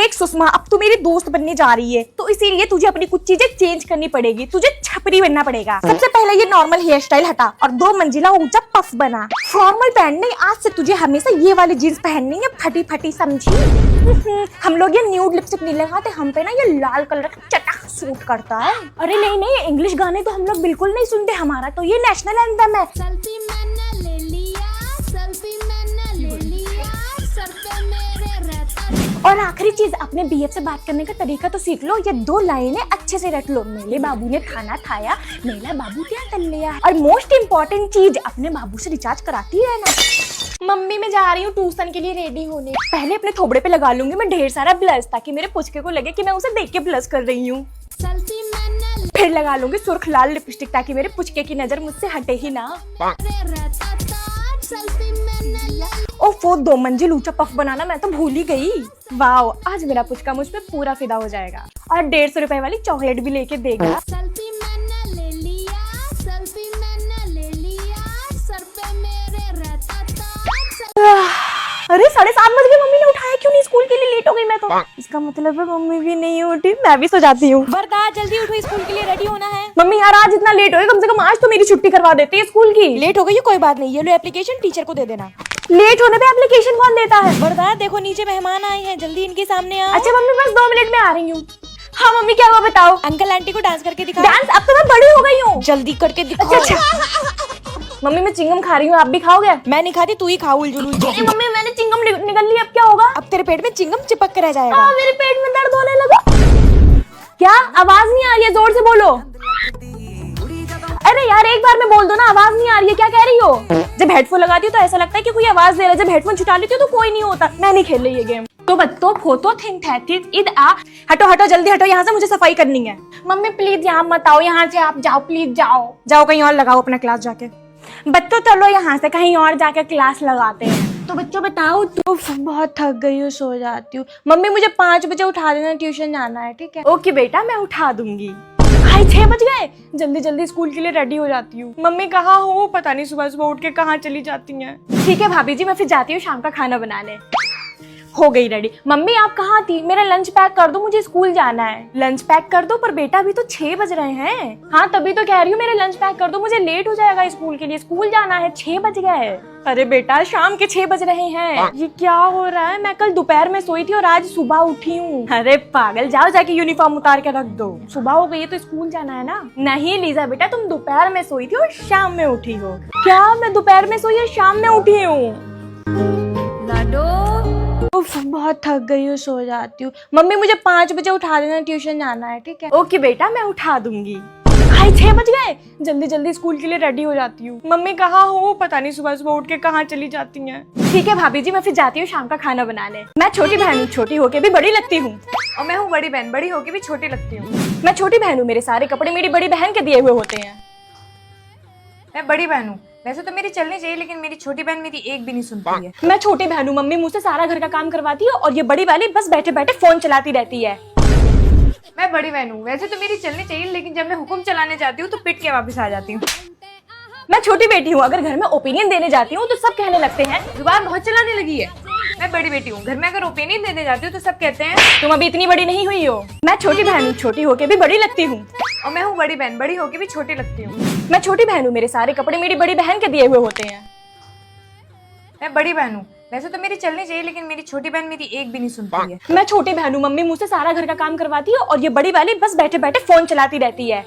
देख सुषमा, अब तू मेरी दोस्त बनने जा रही है तो इसीलिए तुझे अपनी कुछ चीजें चेंज करनी पड़ेगी। तुझे छपरी बनना पड़ेगा। सबसे पहले ये नॉर्मल हेयर स्टाइल हटा और 2 मंजिला ऊंचा पफ बना। फॉर्मल पैंट नहीं, आज से तुझे हमेशा ये वाली जीन्स पहननी है, फटी फटी, समझी? हम लोग ये न्यूड लिपस्टिक नहीं लगाते, हम पे ना ये लाल कलर का चटक सूट करता है। अरे नहीं नहीं, इंग्लिश गाने तो हम लोग बिल्कुल नहीं सुनते, हमारा तो ये नेशनल एंथम है। सेल्फी मैंने ले लिया, सेल्फी मैंने ले लिया, सर पे मेरे रहता। और आखिरी चीज, अपने बीएफ से बात करने का तरीका तो सीख लो। ये 2 लाइनें अच्छे से रट लो। मेरे बाबू ने खाना खाया, मेरा बाबू क्या कर लिया। और मोस्ट इम्पोर्टेंट चीज, अपने बाबू से रिचार्ज कराती है ना। मम्मी मैं जा रही हूँ ट्यूशन के लिए रेडी होने। पहले अपने थोबड़े पे लगा लूंगी मैं ढेर सारा ब्लश, ताकि मेरे पुचके को लगे कि मैं उसे देख के ब्लश कर रही हूँ। सेल्फी मैंने फिर लगा लूंगी सुर्ख लाल लिपस्टिक, ताकि मेरे पुचके की नजर मुझसे हटे ही ना। रहता था, सेल्फी मैंने ले। ओफो, 2 मंजिल ऊंचा पफ बनाना मैं तो भूल ही गई। वाओ, आज मेरा पुचका मुझ पे पूरा फिदा हो जाएगा और 150 रुपए वाली चॉकलेट भी लेके देगा। सेल्फी मैंने ले लिया, सेल्फी मैंने ले लिया, सर पे मेरे रहता था। अरे 7:30 बज गए, मम्मी ने उठाया क्यों नहीं? स्कूल के लिए लेट हो गई मैं तो। इसका मतलब है मम्मी भी नहीं उठी, मैं भी सो जाती हूँ। वरदा जल्दी उठो, स्कूल के लिए रेडी होना है। मम्मी यार, आज इतना लेट हो गया, कम से कम आज तो मेरी छुट्टी करवा देती है स्कूल की। लेट हो गई है कोई बात नहीं, ये लो एप्लीकेशन टीचर को दे देना। लेट होने पे एप्लीकेशन कौन देता है? वरदा देखो नीचे मेहमान आए हैं, जल्दी इनके सामने आओ। अच्छा मम्मी, बस 2 मिनट में आ रही हूँ। हाँ मम्मी, क्या हुआ बताओ। अंकल आंटी को डांस करके दिखाओ। डांस? अब तो मैं बड़ी हो गई हूँ। जल्दी करके दिखाओ। अच्छा मम्मी, मैं चिंगम खा रही हूँ, आप भी खाओगे? मैं नहीं खाती, तू ही खा उलझुल उलझुल। नहीं मम्मी, मैंने चिंगम निकल ली, अब क्या होगा? अब तेरे पेट में चिंगम चिपक कर रह जाएगा। मेरे पेट में दर्द होने लगा। क्या आवाज नहीं आ रही है? जोर से बोलो। अरे यार, एक बार में बोल दो ना, आवाज नहीं आ रही है, क्या कह रही हो? जब हेडफोन लगाती हो तो ऐसा लगता है कि कोई आवाज दे रहा है, जब हेडफोन छुटा लेती हो तो कोई नहीं होता। मैं नहीं खेल रही ये गेम। तो बत्तो फोतो थिंक थैथिस इद आ। हटो हटो, जल्दी हटो यहाँ से, मुझे सफाई करनी है। मम्मी प्लीज यहाँ मत आओ, यहाँ से आप जाओ, प्लीज जाओ जाओ, कहीं और लगाओ अपना क्लास जाके। बच्चों चलो यहाँ से कहीं और जाके क्लास लगाते हैं। तो बच्चों बताओ। तो बहुत थक गई हूँ, सो जाती हूँ। मम्मी मुझे 5 बजे उठा देना, ट्यूशन जाना है, ठीक है? ओके बेटा, मैं उठा दूंगी। हाय 6 बज गए, जल्दी जल्दी स्कूल के लिए रेडी हो जाती हूँ। मम्मी कहाँ हो? पता नहीं सुबह सुबह उठ के कहाँ चली जाती हैं। ठीक है भाभी जी, मैं फिर जाती हूँ शाम का खाना बनाने। हो गई रेडी। मम्मी आप कहाँ थी? मेरा लंच पैक कर दो, मुझे स्कूल जाना है। लंच पैक कर दो? पर बेटा अभी तो 6 बज रहे हैं। हाँ तभी तो कह रही हूँ, मेरा लंच पैक कर दो, मुझे लेट हो जाएगा स्कूल के लिए, स्कूल जाना है, 6 बज गए। अरे बेटा, शाम के 6 बज रहे हैं। ये क्या हो रहा है? मैं कल दोपहर में सोई थी और आज सुबह उठी हूँ। अरे पागल, जाओ जाके यूनिफॉर्म उतार के रख दो। सुबह हो गई है तो स्कूल जाना है ना। नहीं लीजा बेटा, तुम दोपहर में सोई थी और शाम में उठी हो। क्या मैं दोपहर में सोई और शाम में उठी हूँ? उफ, बहुत थक गई हूँ, सो जाती हूँ। मम्मी मुझे 5 बजे उठा देना, ट्यूशन जाना है, ठीक है? ओके बेटा, मैं उठा दूंगी। हाय 6 बज गए, जल्दी जल्दी स्कूल के लिए रेडी हो जाती हूँ। मम्मी कहाँ हो? पता नहीं सुबह सुबह उठ के कहाँ चली जाती हैं। ठीक है भाभी जी, मैं फिर जाती हूँ शाम का खाना बनाने। मैं छोटी बहन हूँ, छोटी होके भी बड़ी लगती हूँ। और मैं हूँ बड़ी बहन, बड़ी होके भी छोटी लगती हूँ। मैं छोटी बहन हूँ, मेरे सारे कपड़े मेरी बड़ी बहन के दिए हुए होते हैं। मैं बड़ी बहन हूँ, वैसे तो मेरी चलनी चाहिए, लेकिन मेरी छोटी बहन मेरी एक भी नहीं सुनती है। मैं छोटी बहन हूँ, मम्मी मुझसे सारा घर का काम करवाती है और ये बड़ी वाली बस बैठे बैठे फोन चलाती रहती है। मैं बड़ी बहन हूँ, वैसे तो मेरी चलनी चाहिए, लेकिन जब मैं हुक्म चलाने जाती हूँ तो पिट के वापस आ जाती हूँ। मैं छोटी बेटी हूँ, अगर घर में ओपिनियन देने जाती हूँ तो सब कहने लगते हैं जुबान बहुत चलाने लगी है। मैं बड़ी बेटी हूँ, घर में अगर ओपिनियन देने जाती हूँ तो सब कहते हैं तुम अभी इतनी बड़ी नहीं हुई हो। मैं छोटी बहन हूँ, छोटी होके भी बड़ी लगती हूँ। और मैं हूँ बड़ी बहन, बड़ी होके भी छोटी लगती हूँ। मैं छोटी बहन हूँ, मेरे सारे कपड़े मेरी बड़ी बहन के दिए हुए होते हैं। मैं बड़ी बहन हूँ, वैसे तो मेरी चलनी चाहिए, लेकिन मेरी छोटी बहन मेरी एक भी नहीं सुनती है। मैं छोटी बहन हूँ, मम्मी मुझसे सारा घर का काम करवाती है और ये बड़ी वाली बस बैठे बैठे फोन चलाती रहती है।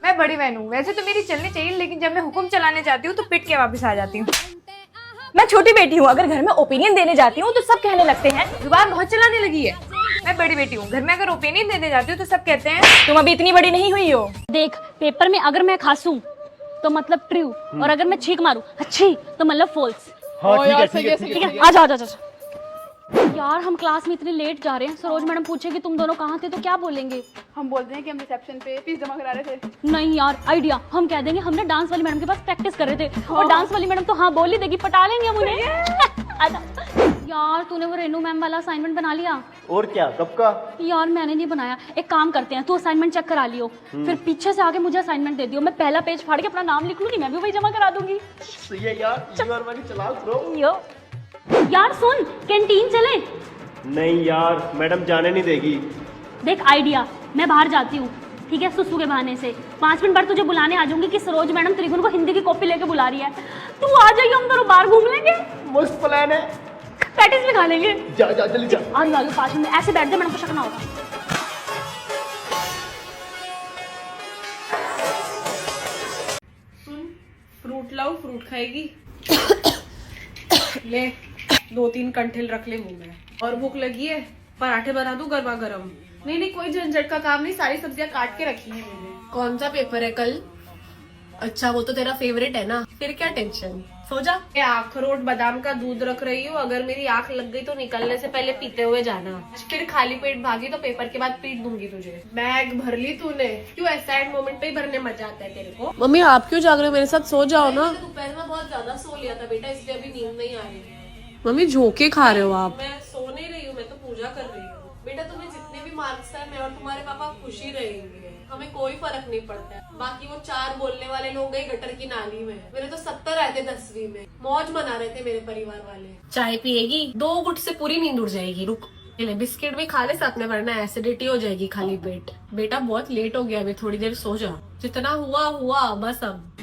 मैं बड़ी बहन हूँ, वैसे तो मेरी चलनी चाहिए, लेकिन जब मैं हुक्म चलाने जाती हूँ तो पिट के वापस आ जाती हूँ। मैं छोटी बेटी हूँ, अगर घर में ओपिनियन देने जाती हूँ तो सब कहने लगते हैं जुबान बहुत चलाने लगी है। मैं बड़ी बेटी हूँ, घर में अगर ओपिनियन देने जाती हूँ तो सब कहते हैं तुम अभी इतनी बड़ी नहीं हुई हो। देख, पेपर में अगर मैं खांसूं तो मतलब ट्रू, और अगर मैं छींक मारूं अच्छी तो मतलब फॉल्स। हाँ ठीक है। आ जाओ आ जाओ। यार हम क्लास में इतने लेट जा रहे हैं, सरोज मैडम पूछेगी तुम दोनों कहाँ थे तो क्या बोलेंगे? हम बोलते हैं कि हम रिसेप्शन पे फीस जमा करा रहे थे। नहीं यार, आइडिया, हम कह देंगे हमने डांस वाली मैडम के पास प्रैक्टिस कर रहे थे और डांस वाली मैडम तो हाँ बोल ही देगी, पटा लेंगे हम उन्हें। आजा। यार तूने वो रेनू मैम वाला असाइनमेंट बना लिया? और क्या, कब का? यार मैंने नहीं बनाया, एक काम करते हैं, तू असाइनमेंट चेक करा लियो, फिर पीछे से आके मुझे असाइनमेंट दे दियो, मैं पहला पेज फाड़ के अपना नाम लिख लूंगी, मैं भी वही जमा करा दूंगी। सही है यार, इस बार वाली चलाओ ब्रो। यो यार सुन, कैंटीन चले। नहीं यार, मैडम जाने नहीं देगी। देख आइडिया, मैं बाहर जाती हूँ, ठीक है, सुसु के बहाने से 5 मिनट बाद तुझे बुलाने आ जाऊंगी कि सरोज मैडम त्रिगुण को हिंदी की कॉपी लेके बुला रही है, तू आ जाइए, हम दोनों बाहर घूम लेंगे, मस्त प्लान है। पैटिस भी खा लेंगे। जा जा जल्दी जा। आ जाओ 5 मिनट, ऐसे बैठ जाए, मैडम को शक ना होगा। फ्रूट लाओ, फ्रूट खाएगी। ले 2-3 कंठिल रख ले मुंह में। और भूख लगी है, पराठे बना दूं गरमा गरम। नहीं नहीं, कोई झंझट का काम नहीं, सारी सब्जियां काट के रखी है मैंने। कौन सा पेपर है कल? अच्छा, वो तो तेरा फेवरेट है ना, फिर क्या टेंशन, सो जा। अखरोट बादाम का दूध रख रही हूँ, अगर मेरी आंख लग गई तो निकलने से पहले पीते हुए जाना। फिर खाली पेट भागी तो पेपर के बाद पीट दूंगी तुझे। बैग भर ली तूने? क्यों ऐसा एंड मोमेंट पे ही भरने मजा आता है तेरे को? मम्मी आप क्यों जाग रहे हो, मेरे साथ सो जाओ ना। दोपहर में बहुत ज्यादा सो लिया था बेटा, इसलिए अभी नींद नहीं आ रही। मम्मी झोंके खा रहे हो आप? मैं सो नहीं रही हूँ, मैं तो पूजा कर रही हूँ। बेटा तुम्हें जितने भी मार्क्स है, मैं और तुम्हारे पापा खुश ही रहेंगे, हमें कोई फर्क नहीं पड़ता है। बाकी वो 4 बोलने वाले लोग गए गटर की नाली में, मेरे तो 70 आए थे 10वीं में, मौज मना रहे थे मेरे परिवार वाले। चाय पिएगी? 2 गुट से पूरी नींद उड़ जाएगी, रुक। ले बिस्किट भी खा ले साथ में, वरना एसिडिटी हो जाएगी खाली पेट। बेटा बहुत लेट हो गया, अभी थोड़ी देर सो जा, जितना हुआ हुआ बस अब।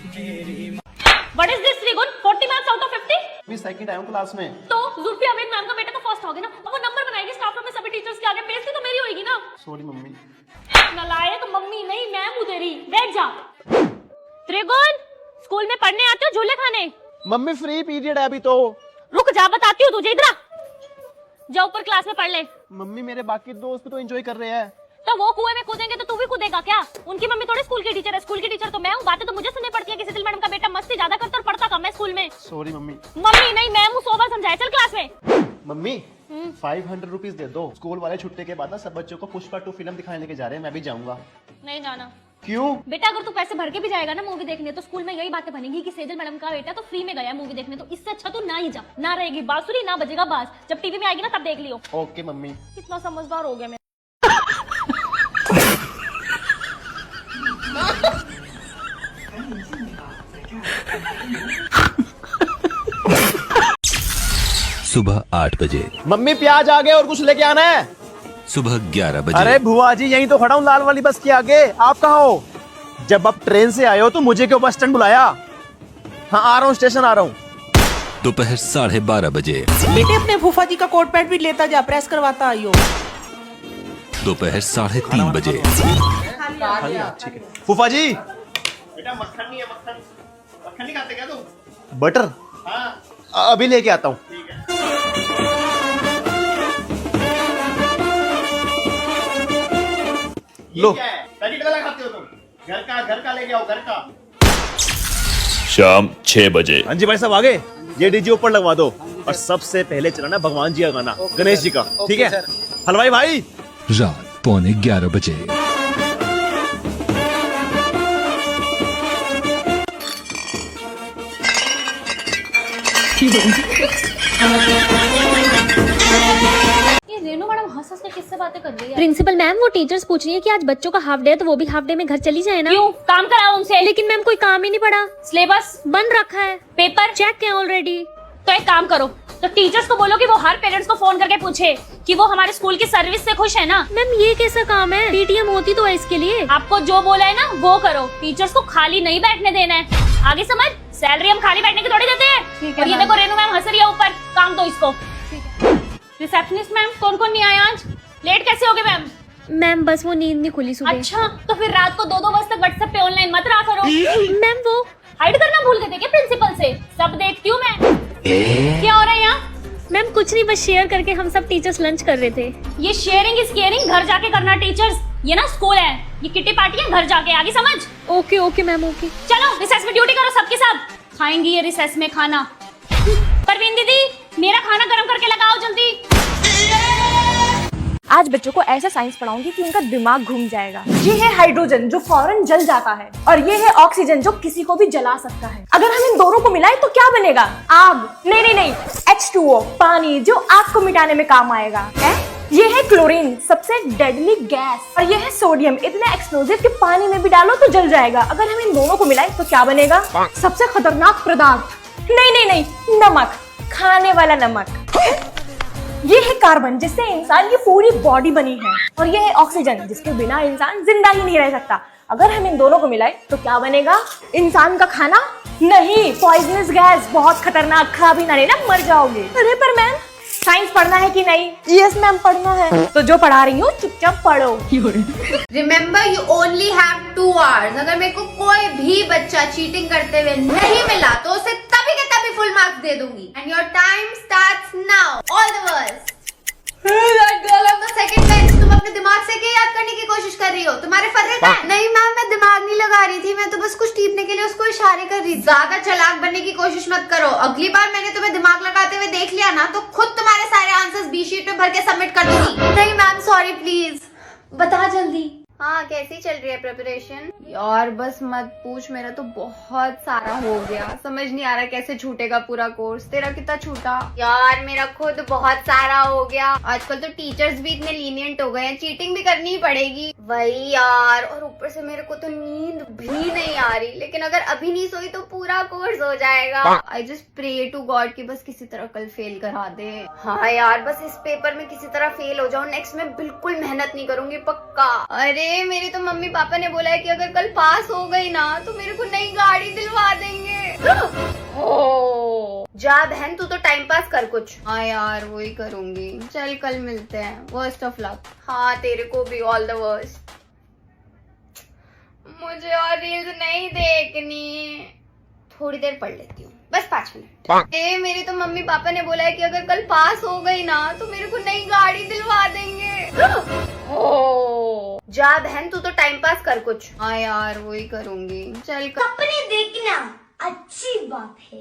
What is this त्रिगुण? 40 मार्क्स आउट ऑफ 50? मैं सेकंड आया हूँ क्लास में। तो जुल्फी अमीन मैम का बेटा तो फर्स्ट हो गया ना, अब वो नंबर बनाएगी स्टाफ रूम में सभी टीचर्स के आगे, बेइज्जती तो मेरी होगी ना। Sorry mummy. नालायक मम्मी नहीं, मैम हूँ तेरी, बैठ जा। त्रिगुण, स्कूल में पढ़ने आते हो झूले खाने? मम्मी फ्री पीरियड है अभी तो। रुक जा, बताती हूँ तुझे, इधर आ। जा ऊपर क्लास में पढ़ ले। मम्मी मेरे बाकी दोस्त तो एंजॉय कर रहे हैं। तो वो कुएं में कूदेंगे तो तू भी कूदेगा क्या? उनकी मम्मी थोड़ी स्कूल की टीचर है, स्कूल की टीचर तो मैं हूँ। बातें तो मुझे सुननी पड़ती है कि सिसिल मैडम का बेटा मस्ती ज्यादा करता और पढ़ता कम है स्कूल में। Sorry mummy. मम्मी नहीं, मैम हूँ, 100 बार समझाया। चल क्लास में। मम्मी 500 रुपीज दे दो, स्कूल वाले छुट्टी के बाद ना सब बच्चों को पुष्पा 2 फिल्म दिखाने लेके जा रहे हैं, मैं भी जाऊंगा। नहीं जाना। क्यों? बेटा अगर तू पैसे भर के भी जाएगा ना मूवी देखने, तो स्कूल में यही बातें बनेगी कि सेजल मैडम का बेटा तो फ्री में गया मूवी देखने, तो इससे अच्छा तू ना ही जा। ना रहेगी बांसुरी, ना बजेगा बांस, जब टीवी में आएगी ना तब देख लियो। Okay mummy. कितना समझदार हो गया मैं। सुबह 8 बजे। मम्मी प्याज आ गए और कुछ लेके आना है। सुबह 11 बजे। अरे बुआ जी यहीं तो खड़ा हूँ लाल वाली बस के आगे, आप कहाँ हो? जब आप ट्रेन से आए हो तो मुझे क्यों बस स्टैंड बुलाया? हाँ आ रहा हूँ, स्टेशन आ रहा हूँ। दोपहर 12:30 बजे। बेटे अपने फूफा जी का कोट पैंट भी लेता जा, प्रेस करवाता आइयो। दोपहर 3:30 बजे। ठीक है फूफा जी। बेटा मक्खन नहीं है, मक्खन नहीं खाते क्या तुम? बटर? हाँ अभी लेके आता हूँ। लो पैकेट वाला खाते हो तुम? घर का लेके आओ, घर का। शाम 6 बजे। हाँ जी भाई साहब आ गए, ये डीजे ऊपर लगवा दो और सबसे पहले चलाना भगवान जी का गाना, गणेश जी का, ठीक है? हलवाई भाई। रात 11:15 बजे। ये रेनू मैडम हंस हंस के किससे बातें कर रही है? प्रिंसिपल मैम, वो टीचर्स पूछ रही है कि आज बच्चों का हाफ डे है, तो वो भी हाफ डे में घर चली जाए ना। क्यों? काम कराओ उनसे। लेकिन मैम कोई काम ही नहीं पड़ा, सिलेबस बन रखा है, पेपर चेक है ऑलरेडी। तो एक काम करो, तो टीचर्स को बोलो कि वो हर पेरेंट्स को फोन करके पूछे कि वो हमारे स्कूल की सर्विस से खुश है ना। मैम ये कैसा काम है? पीटीएम होती तो है इसके लिए। आपको जो बोला है ना वो करो, टीचर्स को खाली नहीं बैठने देना है, आगे समझ? सैलरी हम खाली बैठने की थोड़ी देते हैं। और ये देखो रेनू मैम हंस रही है ऊपर, काम दो इसको। रिसेप्शनिस्ट मैम, कौन कौन नहीं आया आज? लेट कैसे हो गए मैम? मैम बस वो नींद नहीं खुली सुबह। अच्छा, तो फिर रात को 2-2 बजे तक व्हाट्सएप पे ऑनलाइन मत रहा करो। मैम वो हाइड करना भूल गए थे क्या प्रिंसिपल से? सब देखती हूँ मैं। क्या हो रहा है यहाँ? मैम कुछ नहीं, बस शेयर करके हम सब टीचर्स लंच कर रहे थे। ये शेयरिंग इज केयरिंग घर जाके करना टीचर्स, ये ना स्कूल है, ये किटी पार्टी है घर जाके, आगे समझ? Okay okay ma'am okay. चलो रिसेस में ड्यूटी करो सबके साथ, खाएंगी ये रिसेस में खाना। परवीन दीदी मेरा खाना गर्म करके लगाओ जल्दी। आज बच्चों को ऐसा साइंस पढ़ाऊंगी कि उनका दिमाग घूम जाएगा। ये है हाइड्रोजन जो फौरन जल जाता है, और ये है ऑक्सीजन जो किसी को भी जला सकता है। अगर हम इन दोनों को मिलाएं तो क्या बनेगा? आग। नहीं, H2O पानी, जो आग को मिटाने में काम आएगा। ये है क्लोरीन, सबसे डेडली गैस, और ये है सोडियम, इतना एक्सप्लोजिव कि पानी में भी डालो तो जल जाएगा। अगर हम इन दोनों को मिलाएं तो क्या बनेगा? सबसे खतरनाक पदार्थ। नहीं, नमक, खाने वाला नमक। ये है कार्बन जिससे इंसान की पूरी बॉडी बनी है, और ये है ऑक्सीजन जिसके बिना इंसान जिंदा ही नहीं रह सकता। अगर हम इन दोनों को मिलाए तो क्या बनेगा? इंसान का खाना? नहीं, पॉइजनस गैस, बहुत खतरनाक, खा भी ना लेना, मर जाओगे। अरे पर मैम, साइंस पढ़ना है कि नहीं? यस मैम, पढ़ना है। तो जो पढ़ा रही हूँ चुपचाप पढ़ो। Remember you only have 2 hours। अगर मेरे को कोई भी बच्चा चीटिंग करते हुए नहीं मिला तो उसे तभी के तभी फुल मार्क्स दे दूंगी। And your time starts now. All the worst. Girl of the second bench, तुम अपने दिमाग से क्या याद करने की कोशिश कर रही हो? तुम्हारे फर्रे का? नहीं मैम, मैं दिमाग नहीं लगा रही थी, मैं तो बस कुछ टीपने के लिए उसको इशारे कर रही थी। ज्यादा चालाक बनने की कोशिश मत करो। अगली बार मैंने तुम्हें दिमाग लगाते हुए देख लिया ना तो खुद तुम्हारे सारे आंसर्स बी शीट पे भर के सबमिट कर दूंगी। नहीं मैम, सॉरी, प्लीज बता जल्दी। हाँ, कैसी चल रही है प्रिपरेशन? यार बस मत पूछ, मेरा तो बहुत सारा हो गया, समझ नहीं आ रहा कैसे छूटेगा पूरा कोर्स। तेरा कितना छूटा? यार मेरा खुद बहुत सारा हो गया। आजकल तो टीचर्स भी इतने लीनियंट हो गए हैं, चीटिंग भी करनी ही पड़ेगी। वही यार, और ऊपर से मेरे को तो नींद भी नहीं आ रही, लेकिन अगर अभी नहीं सोई तो पूरा कोर्स हो जाएगा। I just pray to God कि बस किसी तरह कल फेल करा दे। हाँ यार, बस इस पेपर में किसी तरह फेल हो जाऊं, नेक्स्ट में बिल्कुल मेहनत नहीं करूंगी, पक्का। अरे मेरे तो मम्मी पापा ने बोला है कि अगर कल पास हो गई ना तो मेरे को नई गाड़ी दिलवा देंगे। ओ, जा बहन, तू तो टाइम पास कर कुछ। हाँ यार, वही करूंगी। चल कल मिलते हैं। Worst of luck. हाँ, तेरे को भी ऑल द वर्स्ट। मुझे और रील्स नहीं देखनी, थोड़ी देर पढ़ लेती हूँ, बस 5 मिनट। मेरे तो मम्मी पापा ने बोला है कि अगर कल पास हो गई ना तो मेरे को नई गाड़ी दिलवा देंगे। ओ, जा बहन, तू तो टाइम पास कर कुछ। हाँ यार, वही करूंगी। चल सपने देखना अच्छी बात है,